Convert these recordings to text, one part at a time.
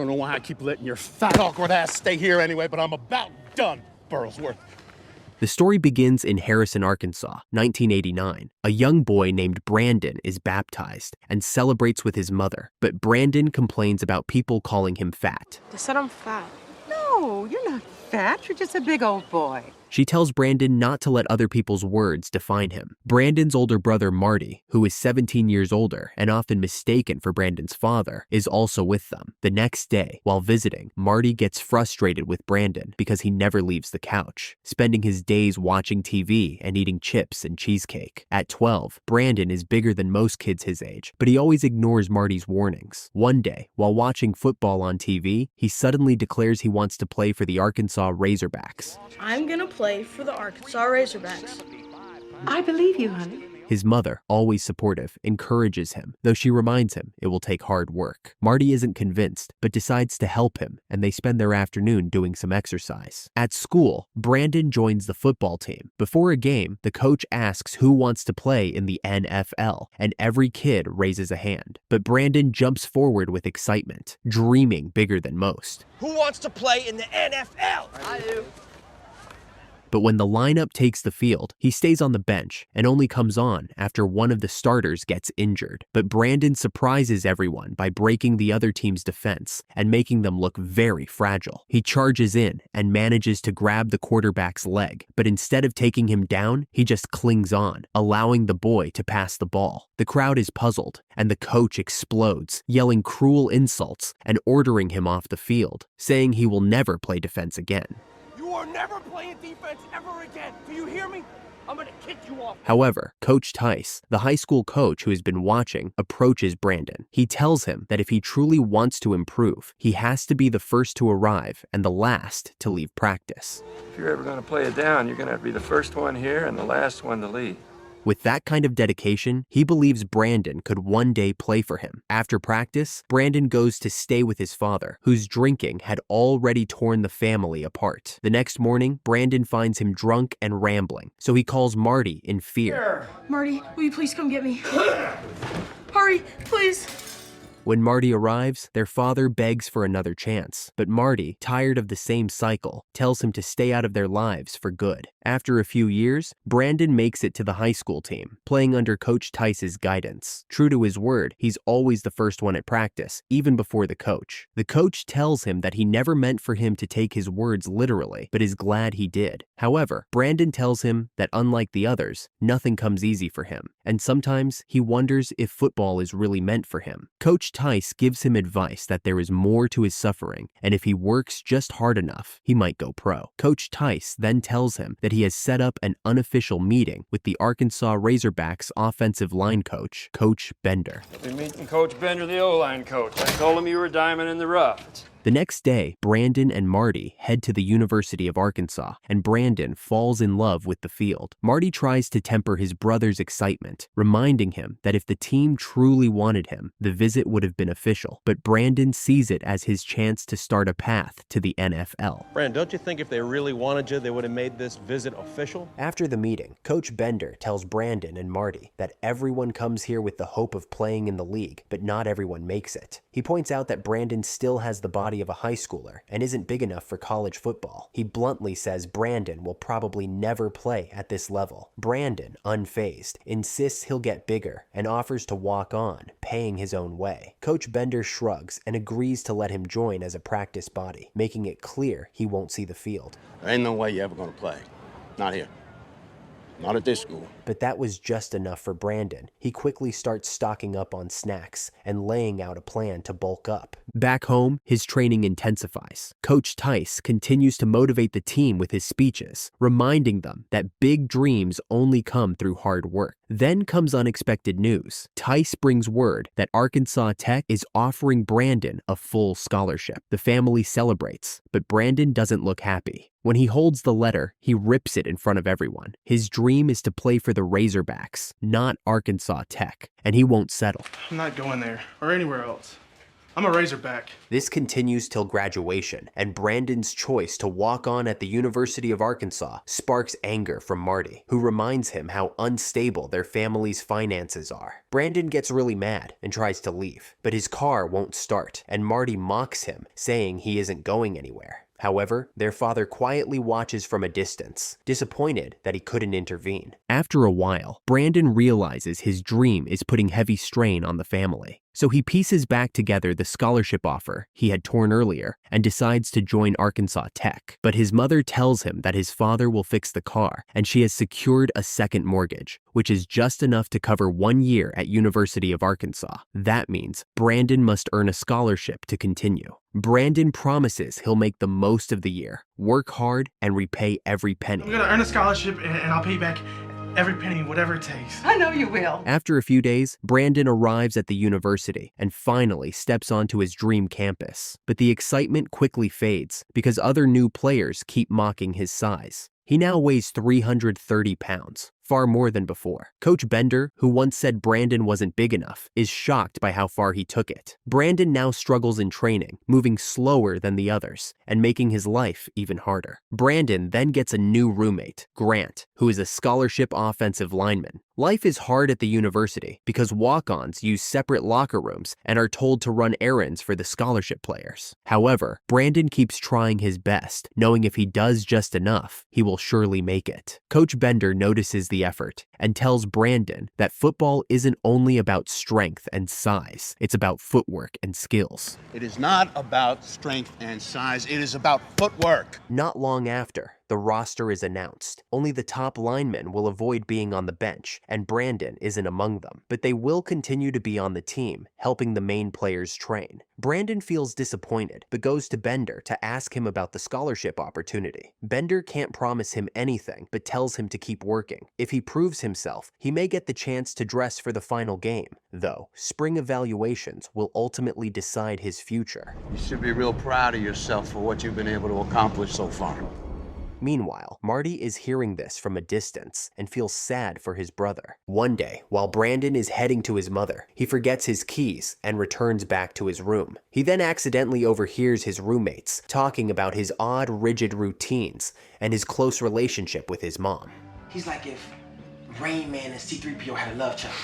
don't know why I keep letting your fat, awkward ass stay here anyway, but I'm about done, Burlsworth. The story begins in Harrison, Arkansas, 1989. A young boy named Brandon is baptized and celebrates with his mother, but Brandon complains about people calling him fat. They said I'm fat. No, you're not fat. You're just a big old boy. She tells Brandon not to let other people's words define him. Brandon's older brother, Marty, who is 17 years older and often mistaken for Brandon's father, is also with them. The next day, while visiting, Marty gets frustrated with Brandon because he never leaves the couch, spending his days watching TV and eating chips and cheesecake. At 12, Brandon is bigger than most kids his age, but he always ignores Marty's warnings. One day, while watching football on TV, he suddenly declares he wants to play for the Arkansas Razorbacks. I'm gonna play for the Arkansas Razorbacks. I believe you, honey. His mother, always supportive, encourages him, though she reminds him it will take hard work. Marty isn't convinced, but decides to help him, and they spend their afternoon doing some exercise. At school, Brandon joins the football team. Before a game, the coach asks who wants to play in the NFL, and every kid raises a hand. But Brandon jumps forward with excitement, dreaming bigger than most. Who wants to play in the NFL? I do. But when the lineup takes the field, he stays on the bench and only comes on after one of the starters gets injured. But Brandon surprises everyone by breaking the other team's defense and making them look very fragile. He charges in and manages to grab the quarterback's leg, but instead of taking him down, he just clings on, allowing the boy to pass the ball. The crowd is puzzled, and the coach explodes, yelling cruel insults and ordering him off the field, saying he will never play defense again. You are never playing defense ever again. Do you hear me? I'm gonna kick you off. However, Coach Tice, the high school coach who has been watching, approaches Brandon. He tells him that if he truly wants to improve, he has to be the first to arrive and the last to leave practice. If you're ever gonna play it down, you're gonna have to be the first one here and the last one to leave. With that kind of dedication, he believes Brandon could one day play for him. After practice, Brandon goes to stay with his father, whose drinking had already torn the family apart. The next morning, Brandon finds him drunk and rambling, so he calls Marty in fear. Marty, will you please come get me? Hurry, please. When Marty arrives, their father begs for another chance, but Marty, tired of the same cycle, tells him to stay out of their lives for good. After a few years, Brandon makes it to the high school team, playing under Coach Tice's guidance. True to his word, he's always the first one at practice, even before the coach. The coach tells him that he never meant for him to take his words literally, but is glad he did. However, Brandon tells him that unlike the others, nothing comes easy for him, and sometimes he wonders if football is really meant for him. Coach Tice gives him advice that there is more to his suffering, and if he works just hard enough, he might go pro. Coach Tice then tells him that he has set up an unofficial meeting with the Arkansas Razorbacks offensive line coach, Coach Bender. I've been meeting Coach Bender, the O-line coach. I told him you were a diamond in the rough. The next day, Brandon and Marty head to the University of Arkansas, and Brandon falls in love with the field. Marty tries to temper his brother's excitement, reminding him that if the team truly wanted him, the visit would have been official. But Brandon sees it as his chance to start a path to the NFL. Brandon, don't you think if they really wanted you, they would have made this visit official? After the meeting, Coach Bender tells Brandon and Marty that everyone comes here with the hope of playing in the league, but not everyone makes it. He points out that Brandon still has the body of a high schooler and isn't big enough for college football. He bluntly says Brandon will probably never play at this level. Brandon, unfazed, insists he'll get bigger and offers to walk on, paying his own way. Coach Bender shrugs and agrees to let him join as a practice body, making it clear he won't see the field. There ain't no way you're ever gonna play. Not here. Not at this school. But that was just enough for Brandon. He quickly starts stocking up on snacks and laying out a plan to bulk up. Back home, his training intensifies. Coach Tice continues to motivate the team with his speeches, reminding them that big dreams only come through hard work. Then comes unexpected news. Tice brings word that Arkansas Tech is offering Brandon a full scholarship. The family celebrates, but Brandon doesn't look happy. When he holds the letter, he rips it in front of everyone. His dream is to play for the Razorbacks, not Arkansas Tech, and he won't settle. I'm not going there or anywhere else. I'm a Razorback. This continues till graduation, and Brandon's choice to walk on at the University of Arkansas sparks anger from Marty, who reminds him how unstable their family's finances are. Brandon gets really mad and tries to leave, but his car won't start, and Marty mocks him, saying he isn't going anywhere. However, their father quietly watches from a distance, disappointed that he couldn't intervene. After a while, Brandon realizes his dream is putting heavy strain on the family. So he pieces back together the scholarship offer he had torn earlier and decides to join Arkansas Tech. But his mother tells him that his father will fix the car, and she has secured a second mortgage, which is just enough to cover 1 year at University of Arkansas. That means Brandon must earn a scholarship to continue. Brandon promises he'll make the most of the year, work hard, and repay every penny. I'm gonna earn a scholarship and I'll pay back every penny, whatever it takes. I know you will. After a few days, Brandon arrives at the university and finally steps onto his dream campus. But the excitement quickly fades because other new players keep mocking his size. He now weighs 330 pounds, far more than before. Coach Bender, who once said Brandon wasn't big enough, is shocked by how far he took it. Brandon now struggles in training, moving slower than the others, and making his life even harder. Brandon then gets a new roommate, Grant, who is a scholarship offensive lineman. Life is hard at the university because walk-ons use separate locker rooms and are told to run errands for the scholarship players. However, Brandon keeps trying his best, knowing if he does just enough, he will surely make it. Coach Bender notices the effort and tells Brandon that football isn't only about strength and size, it's about footwork and skills. It is not about strength and size, it is about footwork. Not long after, the roster is announced. Only the top linemen will avoid being on the bench, and Brandon isn't among them. But they will continue to be on the team, helping the main players train. Brandon feels disappointed, but goes to Bender to ask him about the scholarship opportunity. Bender can't promise him anything, but tells him to keep working. If he proves himself, he may get the chance to dress for the final game. Though, spring evaluations will ultimately decide his future. You should be real proud of yourself for what you've been able to accomplish so far. Meanwhile, Marty is hearing this from a distance and feels sad for his brother. One day, while Brandon is heading to his mother, he forgets his keys and returns back to his room. He then accidentally overhears his roommates talking about his odd, rigid routines and his close relationship with his mom. He's like if Rain Man and C-3PO had a love child.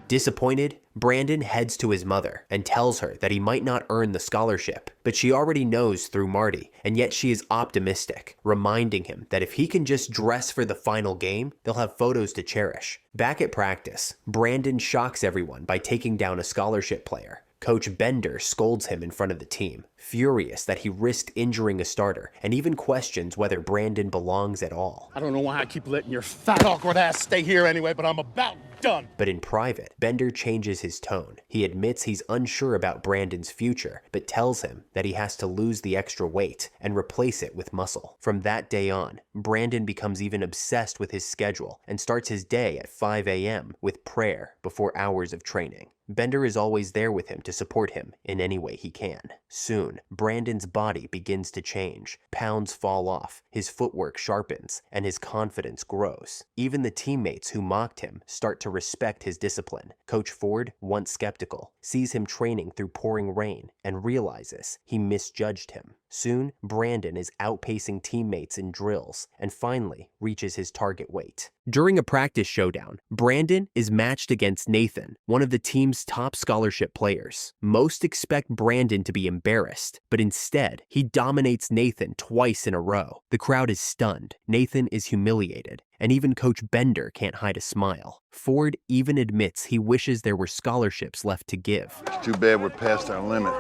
Disappointed, Brandon heads to his mother and tells her that he might not earn the scholarship, but she already knows through Marty, and yet she is optimistic, reminding him that if he can just dress for the final game, they'll have photos to cherish. Back at practice, Brandon shocks everyone by taking down a scholarship player. Coach Bender scolds him in front of the team, furious that he risked injuring a starter, and even questions whether Brandon belongs at all. I don't know why I keep letting your fat, awkward ass stay here anyway, but I'm about done. But in private, Bender changes his tone. He admits he's unsure about Brandon's future, but tells him that he has to lose the extra weight and replace it with muscle. From that day on, Brandon becomes even obsessed with his schedule and starts his day at 5 a.m. with prayer before hours of training. Bender is always there with him to support him in any way he can. Soon, Brandon's body begins to change. Pounds fall off, his footwork sharpens, and his confidence grows. Even the teammates who mocked him start to respect his discipline. Coach Ford, once skeptical, sees him training through pouring rain and realizes he misjudged him. Soon, Brandon is outpacing teammates in drills and finally reaches his target weight. During a practice showdown, Brandon is matched against Nathan, one of the team's top scholarship players. Most expect Brandon to be embarrassed, but instead, he dominates Nathan twice in a row. The crowd is stunned, Nathan is humiliated, and even Coach Bender can't hide a smile. Ford even admits he wishes there were scholarships left to give. It's too bad we're past our limit.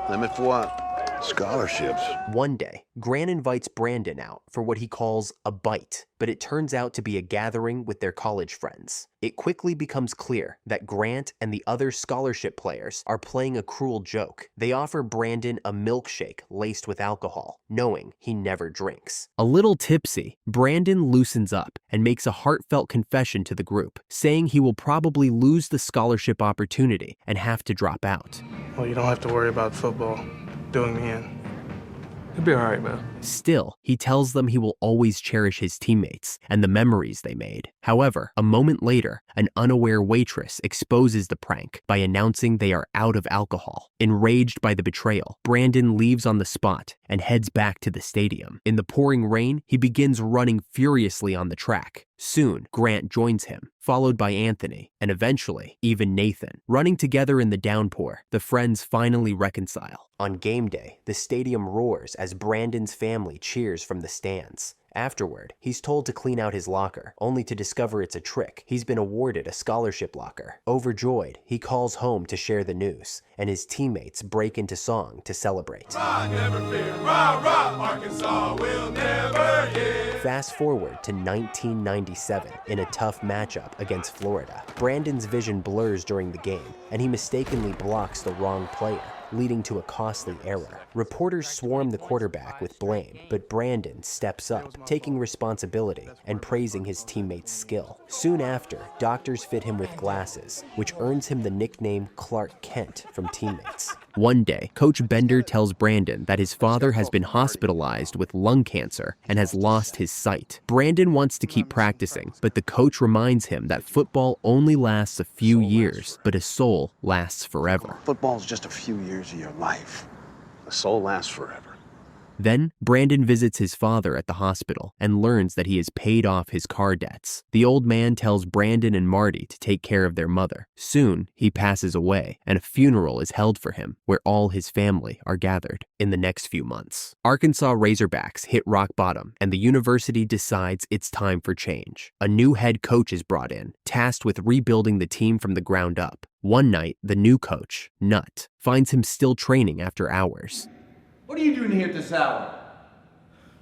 Limit for what? Scholarships. One day, Grant invites Brandon out for what he calls a bite, but it turns out to be a gathering with their college friends. It quickly becomes clear that Grant and the other scholarship players are playing a cruel joke. They offer Brandon a milkshake laced with alcohol, knowing he never drinks. A little tipsy, Brandon loosens up and makes a heartfelt confession to the group, saying he will probably lose the scholarship opportunity and have to drop out. Well, you don't have to worry about football doing me in. You'll be all right, man. Still, he tells them he will always cherish his teammates and the memories they made. However, a moment later, an unaware waitress exposes the prank by announcing they are out of alcohol. Enraged by the betrayal, Brandon leaves on the spot and heads back to the stadium. In the pouring rain, he begins running furiously on the track. Soon, Grant joins him, followed by Anthony, and eventually, even Nathan. Running together in the downpour, the friends finally reconcile. On game day, the stadium roars as Brandon's family cheers from the stands. Afterward, he's told to clean out his locker, only to discover it's a trick. He's been awarded a scholarship locker. Overjoyed, he calls home to share the news, and his teammates break into song to celebrate. Rah, never fear. Rah, rah, Arkansas will never yield. Fast forward to 1997 in a tough matchup against Florida. Brandon's vision blurs during the game, and he mistakenly blocks the wrong player, leading to a costly error. Reporters swarm the quarterback with blame, but Brandon steps up, taking responsibility and praising his teammates' skill. Soon after, doctors fit him with glasses, which earns him the nickname Clark Kent from teammates. One day, Coach Bender tells Brandon that his father has been hospitalized with lung cancer and has lost his sight. Brandon wants to keep practicing, but the coach reminds him that football only lasts a few years, but a soul lasts forever. Football's just a few years of your life. A soul lasts forever. Then, Brandon visits his father at the hospital and learns that he has paid off his car debts. The old man tells Brandon and Marty to take care of their mother. Soon, he passes away, and a funeral is held for him, where all his family are gathered. In the next few months, Arkansas Razorbacks hit rock bottom, and the university decides it's time for change. A new head coach is brought in, tasked with rebuilding the team from the ground up. One night, the new coach, Nutt, finds him still training after hours. What are you doing here at this hour?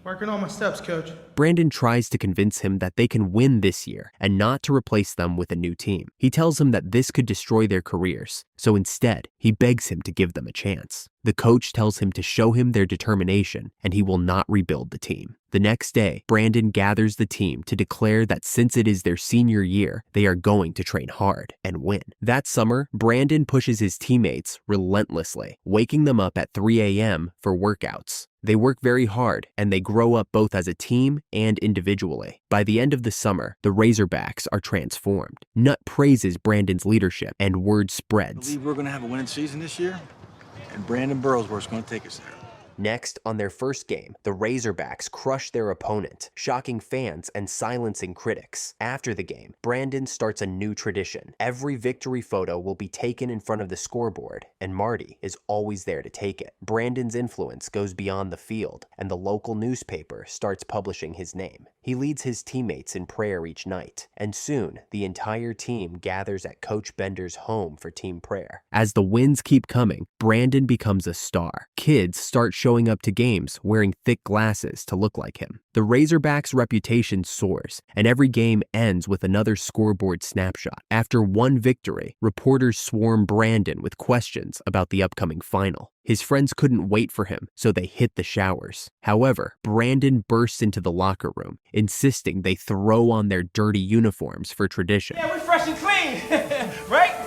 Working on my steps, Coach. Brandon tries to convince him that they can win this year and not to replace them with a new team. He tells him that this could destroy their careers, so instead, he begs him to give them a chance. The coach tells him to show him their determination, and he will not rebuild the team. The next day, Brandon gathers the team to declare that since it is their senior year, they are going to train hard and win. That summer, Brandon pushes his teammates relentlessly, waking them up at 3 a.m. for workouts. They work very hard, and they grow up both as a team and individually. By the end of the summer, the Razorbacks are transformed. Nutt praises Brandon's leadership, and word I spreads. believe we're going to have a winning season this year, and Brandon Burlsworth's going to take us there. Next, on their first game, the Razorbacks crush their opponent, shocking fans and silencing critics. After the game, Brandon starts a new tradition. Every victory photo will be taken in front of the scoreboard, and Marty is always there to take it. Brandon's influence goes beyond the field, and the local newspaper starts publishing his name. He leads his teammates in prayer each night, and soon, the entire team gathers at Coach Bender's home for team prayer. As the wins keep coming, Brandon becomes a star. Kids start showing up to games wearing thick glasses to look like him. The Razorbacks' reputation soars, and every game ends with another scoreboard snapshot. After one victory, reporters swarm Brandon with questions about the upcoming final. His friends couldn't wait for him, so they hit the showers. However, Brandon bursts into the locker room, insisting they throw on their dirty uniforms for tradition. Yeah, we're fresh and clean, right?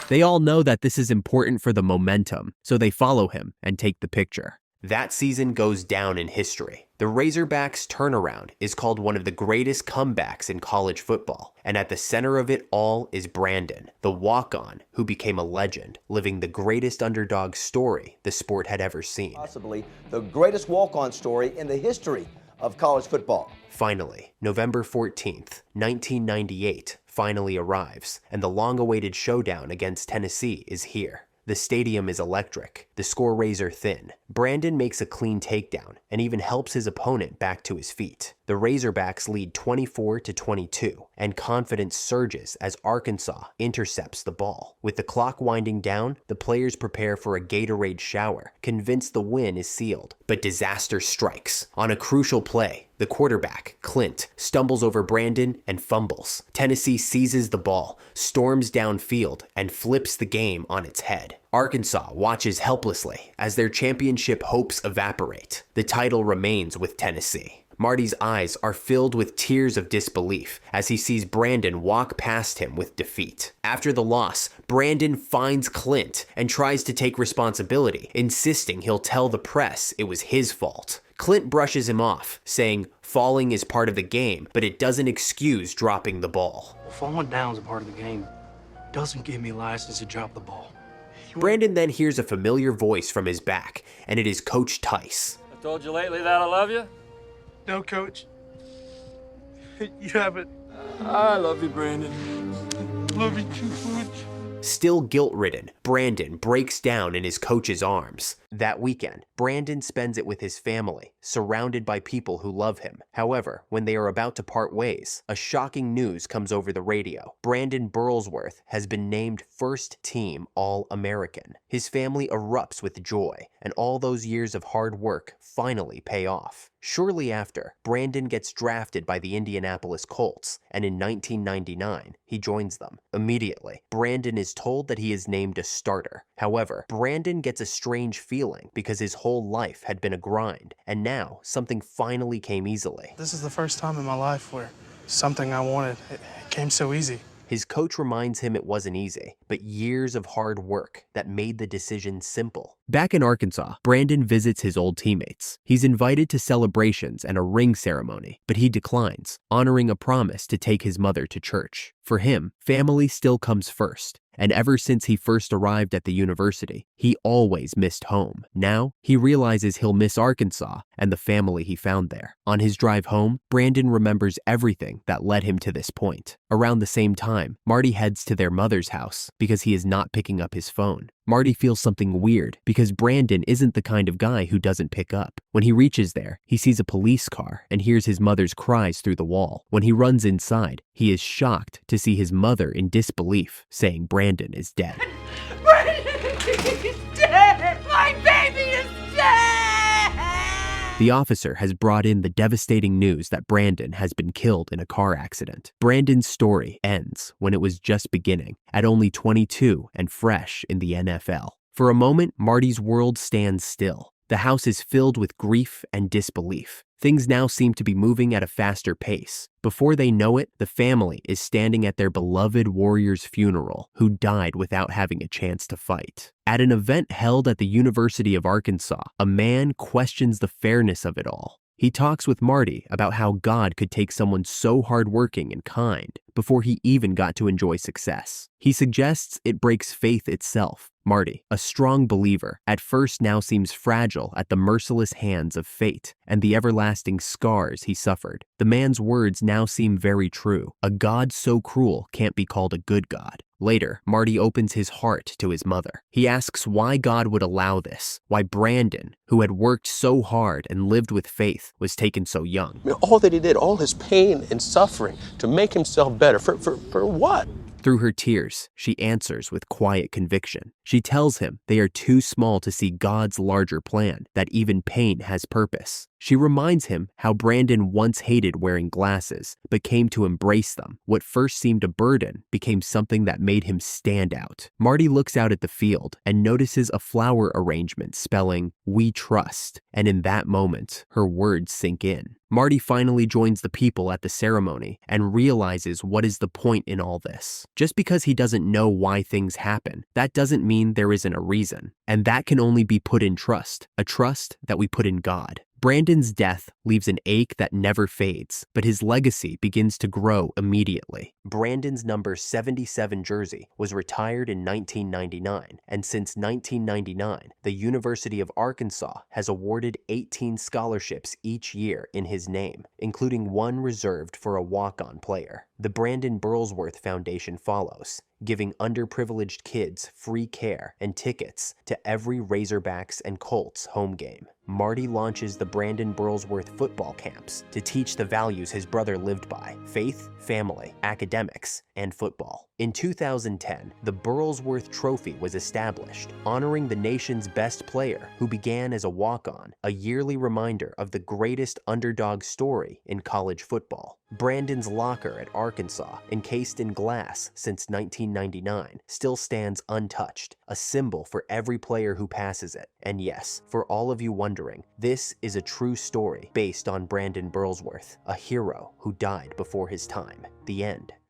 They all know that this is important for the momentum, so they follow him and take the picture. That season goes down in history. The Razorbacks' turnaround is called one of the greatest comebacks in college football, and at the center of it all is Brandon, the walk-on who became a legend, living the greatest underdog story the sport had ever seen. Possibly the greatest walk-on story in the history of college football. Finally, November 14th, 1998 finally arrives, and the long-awaited showdown against Tennessee is here. The stadium is electric, the score razor thin. Brandon makes a clean takedown and even helps his opponent back to his feet. The Razorbacks lead 24-22, and confidence surges as Arkansas intercepts the ball. With the clock winding down, the players prepare for a Gatorade shower, convinced the win is sealed. But disaster strikes. On a crucial play, the quarterback, Clint, stumbles over Brandon and fumbles. Tennessee seizes the ball, storms downfield, and flips the game on its head. Arkansas watches helplessly as their championship hopes evaporate. The title remains with Tennessee. Marty's eyes are filled with tears of disbelief as he sees Brandon walk past him with defeat. After the loss, Brandon finds Clint and tries to take responsibility, insisting he'll tell the press it was his fault. Clint brushes him off, saying falling is part of the game, but it doesn't excuse dropping the ball. Falling down is a part of the game. Doesn't give me license to drop the ball. Brandon then hears a familiar voice from his back, and it is Coach Tice. I told you lately that I love you? No, Coach. You haven't. I love you, Brandon. Love you too, Coach. Still guilt-ridden, Brandon breaks down in his coach's arms. That weekend, Brandon spends it with his family, surrounded by people who love him. However, when they are about to part ways, a shocking news comes over the radio. Brandon Burlsworth has been named first team All-American. His family erupts with joy, and all those years of hard work finally pay off. Shortly after, Brandon gets drafted by the Indianapolis Colts, and in 1999, he joins them. Immediately, Brandon is told that he is named a starter. However, Brandon gets a strange feeling because his whole life had been a grind, and now something finally came easily. This is the first time in my life where something I wanted, it came so easy. His coach reminds him it wasn't easy, but years of hard work that made the decision simple. Back in Arkansas, Brandon visits his old teammates. He's invited to celebrations and a ring ceremony, but he declines, honoring a promise to take his mother to church. For him, family still comes first, and ever since he first arrived at the university, he always missed home. Now, he realizes he'll miss Arkansas and the family he found there. On his drive home, Brandon remembers everything that led him to this point. Around the same time, Marty heads to their mother's house because he is not picking up his phone. Marty feels something weird because Brandon isn't the kind of guy who doesn't pick up. When he reaches there, he sees a police car and hears his mother's cries through the wall. When he runs inside, he is shocked to see his mother in disbelief, saying Brandon is dead. Brandon is dead! My baby is dead! The officer has brought in the devastating news that Brandon has been killed in a car accident. Brandon's story ends when it was just beginning, at only 22 and fresh in the NFL. For a moment, Marty's world stands still. The house is filled with grief and disbelief. Things now seem to be moving at a faster pace. Before they know it, the family is standing at their beloved warrior's funeral, who died without having a chance to fight. At an event held at the University of Arkansas, a man questions the fairness of it all. He talks with Marty about how God could take someone so hardworking and kind before he even got to enjoy success. He suggests it breaks faith itself. Marty, a strong believer, at first now seems fragile at the merciless hands of fate and the everlasting scars he suffered. The man's words now seem very true. A God so cruel can't be called a good God. Later, Marty opens his heart to his mother. He asks why God would allow this, why Brandon, who had worked so hard and lived with faith, was taken so young. I mean, all that he did, all his pain and suffering to make himself better, for what? Through her tears, she answers with quiet conviction. She tells him they are too small to see God's larger plan, that even pain has purpose. She reminds him how Brandon once hated wearing glasses, but came to embrace them. What first seemed a burden became something that made him stand out. Marty looks out at the field and notices a flower arrangement spelling, "We trust," and in that moment, her words sink in. Marty finally joins the people at the ceremony and realizes what is the point in all this. Just because he doesn't know why things happen, that doesn't mean there isn't a reason. And that can only be put in trust, a trust that we put in God. Brandon's death leaves an ache that never fades, but his legacy begins to grow immediately. Brandon's number 77 jersey was retired in 1999, and since 1999, the University of Arkansas has awarded 18 scholarships each year in his name, including one reserved for a walk-on player. The Brandon Burlsworth Foundation follows, giving underprivileged kids free care and tickets to every Razorbacks and Colts home game. Marty launches the Brandon Burlsworth football camps to teach the values his brother lived by: faith, family, academics, and football. In 2010, the Burlsworth Trophy was established, honoring the nation's best player who began as a walk-on, a yearly reminder of the greatest underdog story in college football. Brandon's locker at Arkansas, encased in glass since 1999, still stands untouched, a symbol for every player who passes it. And yes, for all of you wondering, this is a true story based on Brandon Burlsworth, a hero who died before his time. The end.